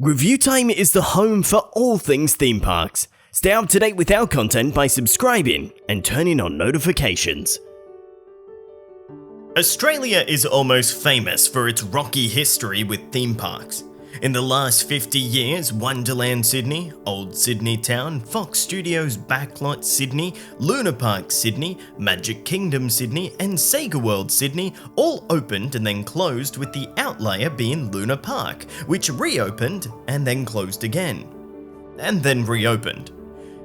ReviewTyme is the home for all things theme parks. Stay up to date with our content by subscribing and turning on notifications. Australia is almost famous for its rocky history with theme parks. In the last 50 years, Wonderland Sydney, Old Sydney Town, Fox Studios Backlot Sydney, Luna Park Sydney, Magic Kingdom Sydney and Sega World Sydney all opened and then closed, with the outlier being Luna Park, which reopened and then closed again. And then reopened.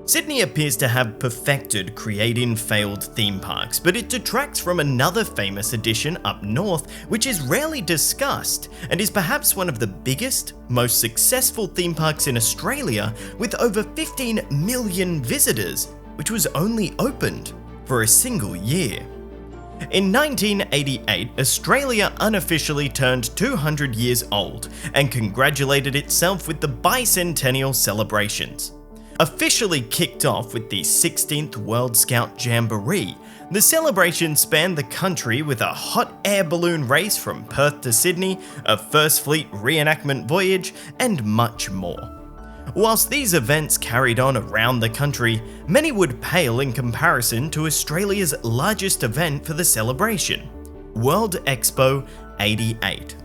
Sydney appears to have perfected creating failed theme parks, but it detracts from another famous addition up north which is rarely discussed and is perhaps one of the biggest, most successful theme parks in Australia, with over 15 million visitors, which was only opened for a single year. In 1988, Australia unofficially turned 200 years old and congratulated itself with the bicentennial celebrations. Officially kicked off with the 16th World Scout Jamboree, the celebration spanned the country with a hot air balloon race from Perth to Sydney, a First Fleet reenactment voyage, and much more. Whilst these events carried on around the country, many would pale in comparison to Australia's largest event for the celebration, World Expo 88.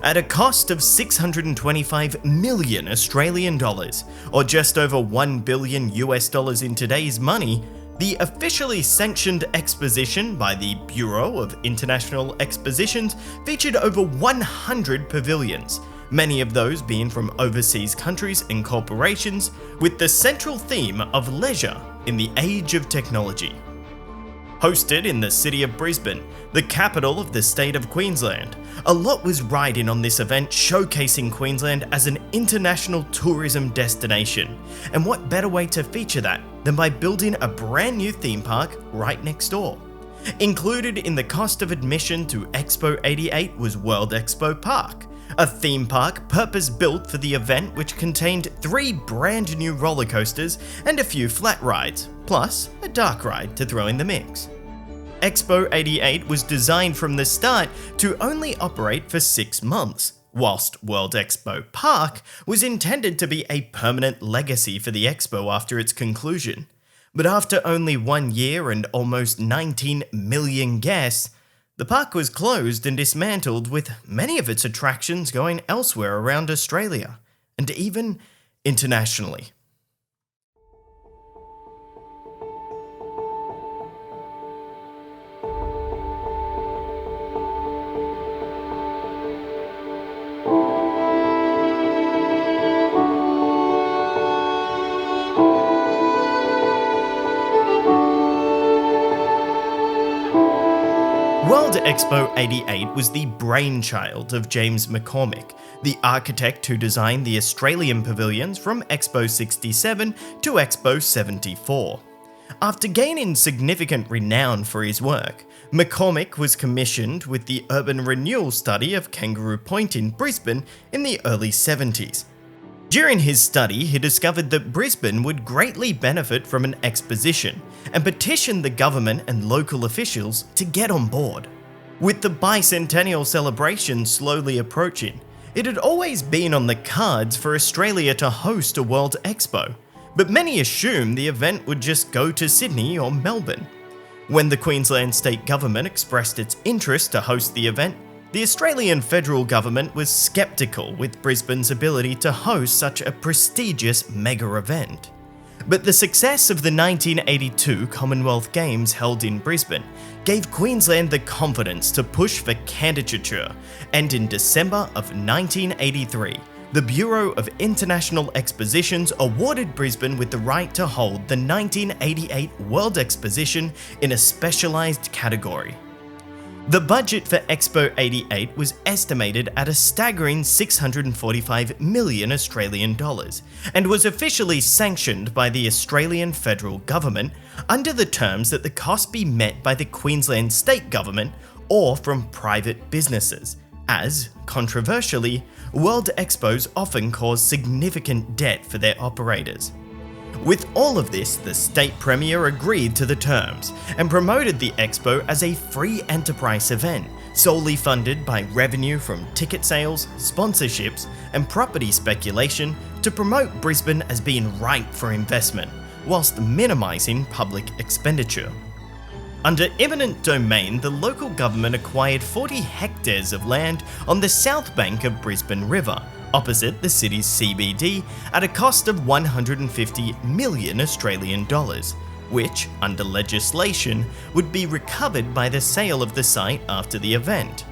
At a cost of 625 million Australian dollars, or just over $1 billion in today's money, the officially sanctioned exposition by the Bureau of International Expositions featured over 100 pavilions, many of those being from overseas countries and corporations, with the central theme of leisure in the age of technology. Hosted in the city of Brisbane, the capital of the state of Queensland, a lot was riding on this event, showcasing Queensland as an international tourism destination. And what better way to feature that than by building a brand new theme park right next door? Included in the cost of admission to Expo 88 was World Expo Park, a theme park purpose-built for the event, which contained 3 brand new roller coasters and a few flat rides, plus a dark ride to throw in the mix. Expo 88 was designed from the start to only operate for 6 months, whilst World Expo Park was intended to be a permanent legacy for the expo after its conclusion. But after only 1 year and almost 19 million guests, the park was closed and dismantled, with many of its attractions going elsewhere around Australia, and even internationally. World Expo 88 was the brainchild of James McCormick, the architect who designed the Australian pavilions from Expo 67 to Expo 74. After gaining significant renown for his work, McCormick was commissioned with the urban renewal study of Kangaroo Point in Brisbane in the early 70s. During his study, he discovered that Brisbane would greatly benefit from an exposition and petitioned the government and local officials to get on board. With the bicentennial celebration slowly approaching, it had always been on the cards for Australia to host a World Expo, but many assumed the event would just go to Sydney or Melbourne. When the Queensland state government expressed its interest to host the event, the Australian federal government was sceptical with Brisbane's ability to host such a prestigious mega event. But the success of the 1982 Commonwealth Games held in Brisbane gave Queensland the confidence to push for candidature, and in December of 1983, the Bureau of International Expositions awarded Brisbane with the right to hold the 1988 World Exposition in a specialised category. The budget for Expo 88 was estimated at a staggering 645 million Australian dollars and was officially sanctioned by the Australian federal government under the terms that the cost be met by the Queensland state government or from private businesses, as, controversially, World Expos often cause significant debt for their operators. With all of this, the state premier agreed to the terms and promoted the Expo as a free enterprise event, solely funded by revenue from ticket sales, sponsorships, and property speculation to promote Brisbane as being ripe for investment, whilst minimising public expenditure. Under eminent domain, the local government acquired 40 hectares of land on the south bank of Brisbane River, opposite the city's CBD, at a cost of 150 million Australian dollars, which, under legislation, would be recovered by the sale of the site after the event.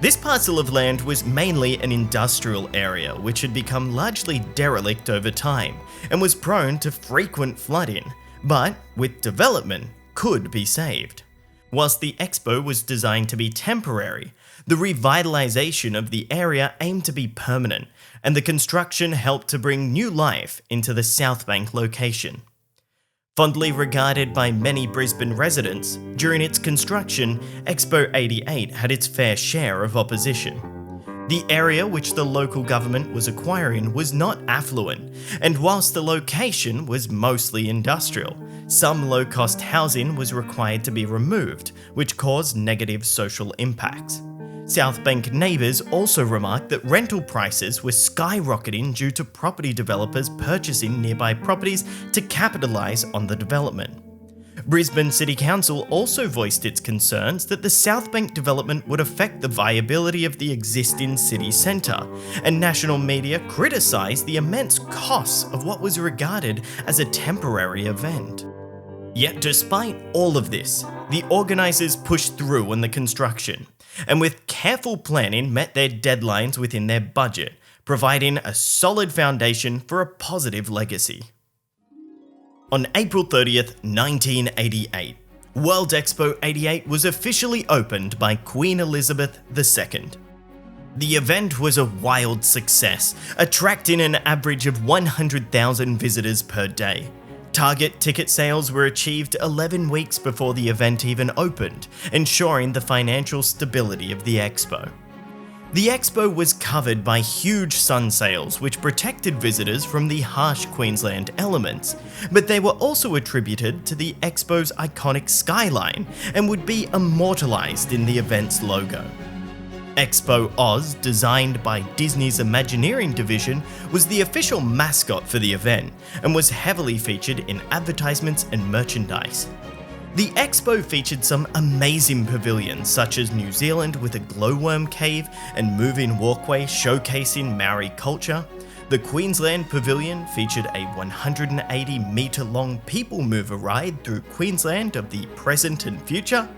This parcel of land was mainly an industrial area which had become largely derelict over time and was prone to frequent flooding, but with development could be saved. Whilst the Expo was designed to be temporary, the revitalisation of the area aimed to be permanent, and the construction helped to bring new life into the South Bank location. Fondly regarded by many Brisbane residents, during its construction, Expo 88 had its fair share of opposition. The area which the local government was acquiring was not affluent, and whilst the location was mostly industrial, some low-cost housing was required to be removed, which caused negative social impacts. South Bank neighbours also remarked that rental prices were skyrocketing due to property developers purchasing nearby properties to capitalise on the development. Brisbane City Council also voiced its concerns that the South Bank development would affect the viability of the existing city centre, and national media criticised the immense costs of what was regarded as a temporary event. Yet despite all of this, the organisers pushed through on the construction, and with careful planning met their deadlines within their budget, providing a solid foundation for a positive legacy. On April 30th, 1988, World Expo 88 was officially opened by Queen Elizabeth II. The event was a wild success, attracting an average of 100,000 visitors per day. Target ticket sales were achieved 11 weeks before the event even opened, ensuring the financial stability of the Expo. The Expo was covered by huge sun sails which protected visitors from the harsh Queensland elements, but they were also attributed to the Expo's iconic skyline and would be immortalised in the event's logo. Expo Oz, designed by Disney's Imagineering division, was the official mascot for the event and was heavily featured in advertisements and merchandise. The Expo featured some amazing pavilions such as New Zealand with a glowworm cave and moving walkway showcasing Maori culture. The Queensland Pavilion featured a 180-metre long people mover ride through Queensland of the present and future.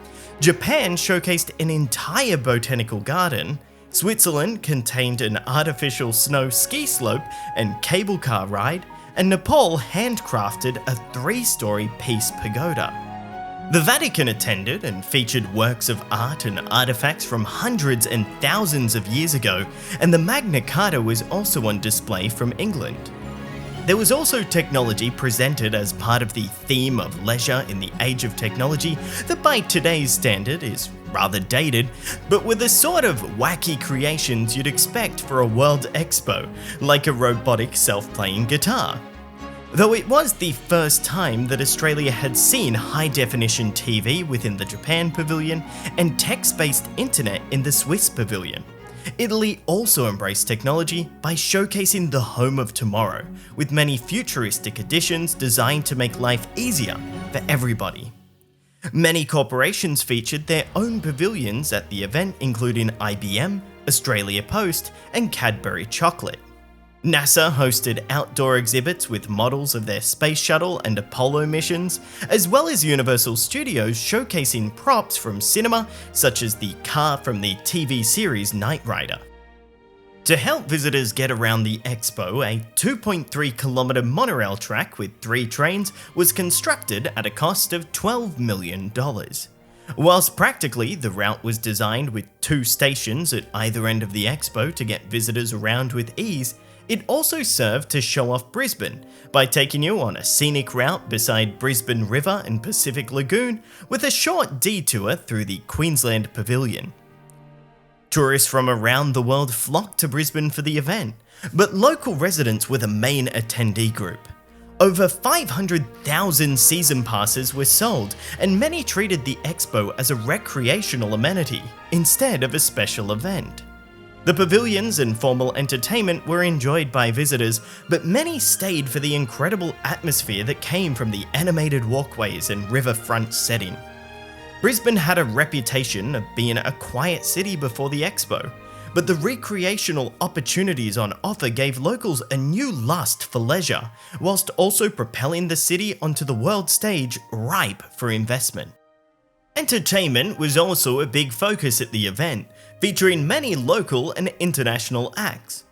Japan showcased an entire botanical garden. Switzerland contained an artificial snow ski slope and cable car ride, and Nepal handcrafted a 3-story peace pagoda. The Vatican attended and featured works of art and artifacts from hundreds and thousands of years ago, and the Magna Carta was also on display from England. There was also technology presented as part of the theme of leisure in the age of technology that by today's standard is rather dated, but with the sort of wacky creations you'd expect for a World Expo, like a robotic self-playing guitar. Though it was the first time that Australia had seen high-definition TV within the Japan Pavilion and text-based internet in the Swiss Pavilion. Italy also embraced technology by showcasing the home of tomorrow, with many futuristic additions designed to make life easier for everybody. Many corporations featured their own pavilions at the event, including IBM, Australia Post, and Cadbury Chocolate. NASA hosted outdoor exhibits with models of their space shuttle and Apollo missions, as well as Universal Studios showcasing props from cinema, such as the car from the TV series Knight Rider. To help visitors get around the Expo, a 2.3-kilometre monorail track with 3 trains was constructed at a cost of $12 million. Whilst practically the route was designed with 2 stations at either end of the Expo to get visitors around with ease, it also served to show off Brisbane by taking you on a scenic route beside Brisbane River and Pacific Lagoon with a short detour through the Queensland Pavilion. Tourists from around the world flocked to Brisbane for the event, but local residents were the main attendee group. Over 500,000 season passes were sold, and many treated the Expo as a recreational amenity instead of a special event. The pavilions and formal entertainment were enjoyed by visitors, but many stayed for the incredible atmosphere that came from the animated walkways and riverfront setting. Brisbane had a reputation of being a quiet city before the Expo, but the recreational opportunities on offer gave locals a new lust for leisure, whilst also propelling the city onto the world stage ripe for investment. Entertainment was also a big focus at the event, featuring many local and international acts.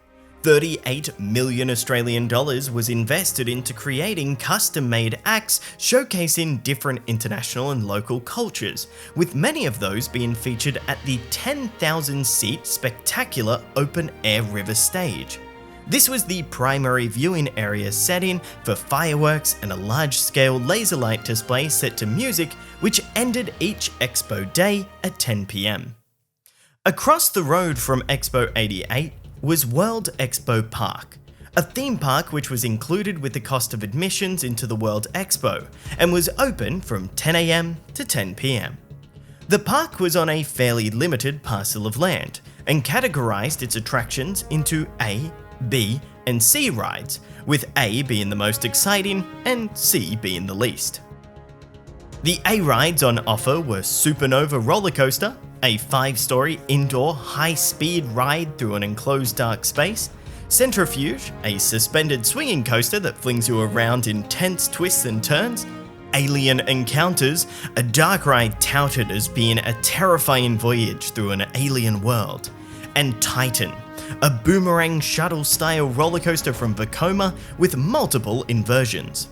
38 million Australian dollars was invested into creating custom-made acts showcasing different international and local cultures, with many of those being featured at the 10,000-seat spectacular open-air river stage. This was the primary viewing area setting for fireworks and a large-scale laser light display set to music, which ended each Expo day at 10 p.m. Across the road from Expo 88 was World Expo Park, a theme park which was included with the cost of admissions into the World Expo and was open from 10 a.m. to 10 p.m. The park was on a fairly limited parcel of land and categorized its attractions into A, B, and C rides, with A being the most exciting and C being the least. The A rides on offer were Supernova roller coaster, a 5-story indoor high-speed ride through an enclosed dark space, Centrifuge, a suspended swinging coaster that flings you around in tense twists and turns, Alien Encounters, a dark ride touted as being a terrifying voyage through an alien world, and Titan, a boomerang shuttle-style roller coaster from Vekoma with multiple inversions.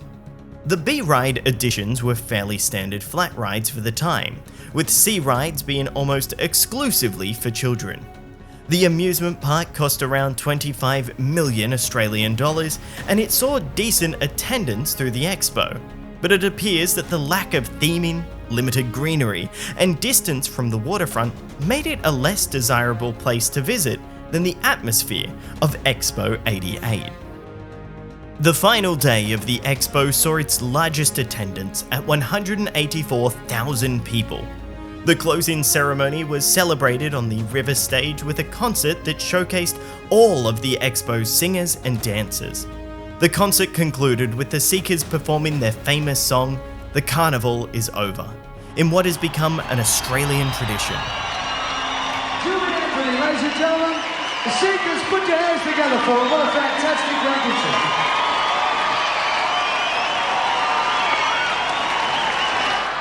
The B ride additions were fairly standard flat rides for the time, with C rides being almost exclusively for children. The amusement park cost around 25 million Australian dollars, and it saw decent attendance through the Expo, but it appears that the lack of theming, limited greenery, and distance from the waterfront made it a less desirable place to visit than the atmosphere of Expo 88. The final day of the Expo saw its largest attendance at 184,000 people. The closing ceremony was celebrated on the river stage with a concert that showcased all of the Expo's singers and dancers. The concert concluded with the Seekers performing their famous song, "The Carnival Is Over," in what has become an Australian tradition. Ladies and gentlemen, the Seekers, put your hands together for them. What a fantastic recognition.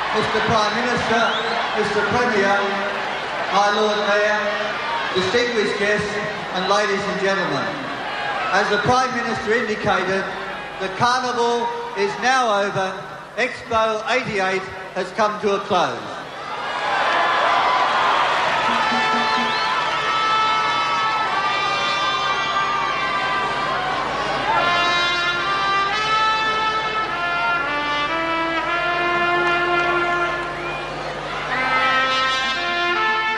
Mr Prime Minister, Mr Premier, my Lord Mayor, distinguished guests and ladies and gentlemen. As the Prime Minister indicated, the carnival is now over. Expo 88 has come to a close.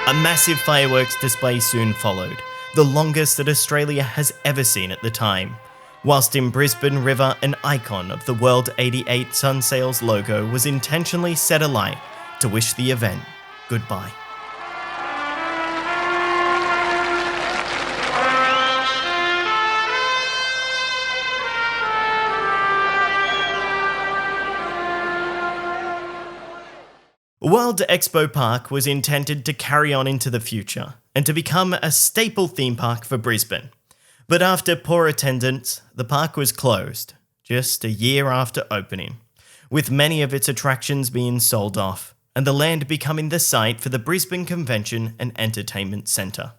A massive fireworks display soon followed, the longest that Australia has ever seen at the time. Whilst in Brisbane River, an icon of the World 88 Sun Sails logo was intentionally set alight to wish the event goodbye. World Expo Park was intended to carry on into the future and to become a staple theme park for Brisbane. But after poor attendance, the park was closed just a year after opening, with many of its attractions being sold off and the land becoming the site for the Brisbane Convention and Entertainment Centre.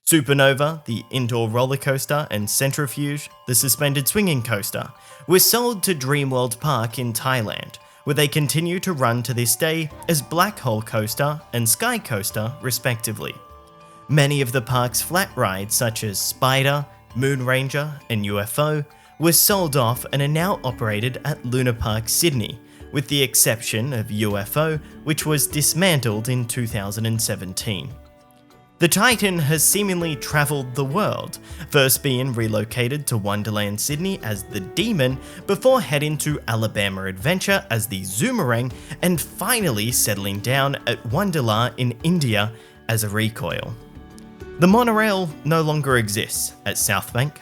Supernova, the indoor roller coaster, and Centrifuge, the suspended swinging coaster, were sold to Dreamworld Park in Thailand, where they continue to run to this day as Black Hole Coaster and Sky Coaster respectively. Many of the park's flat rides such as Spider, Moon Ranger and UFO were sold off and are now operated at Luna Park Sydney, with the exception of UFO, which was dismantled in 2017. The Titan has seemingly travelled the world, first being relocated to Wonderland Sydney as the Demon, before heading to Alabama Adventure as the Zoomerang, and finally settling down at Wonderla in India as a Recoil. The monorail no longer exists at Southbank.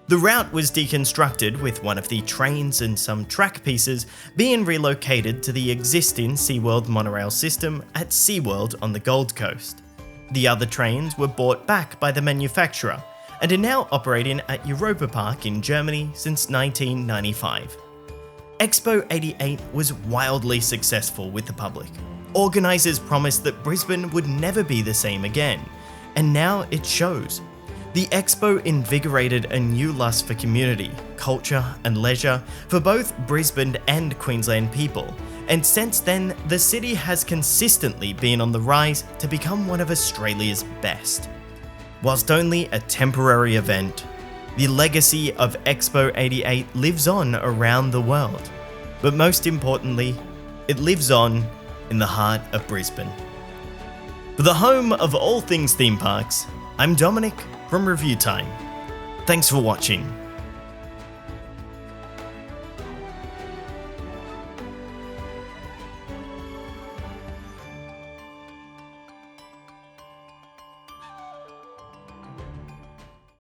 The route was deconstructed, with one of the trains and some track pieces being relocated to the existing SeaWorld monorail system at SeaWorld on the Gold Coast. The other trains were bought back by the manufacturer and are now operating at Europa Park in Germany since 1995. Expo 88 was wildly successful with the public. Organisers promised that Brisbane would never be the same again, and now it shows. The Expo invigorated a new lust for community, culture and leisure for both Brisbane and Queensland people, and since then the city has consistently been on the rise to become one of Australia's best. Whilst only a temporary event, the legacy of Expo 88 lives on around the world, but most importantly, it lives on in the heart of Brisbane. For the home of all things theme parks, I'm Dominic from ReviewTyme. Thanks for watching.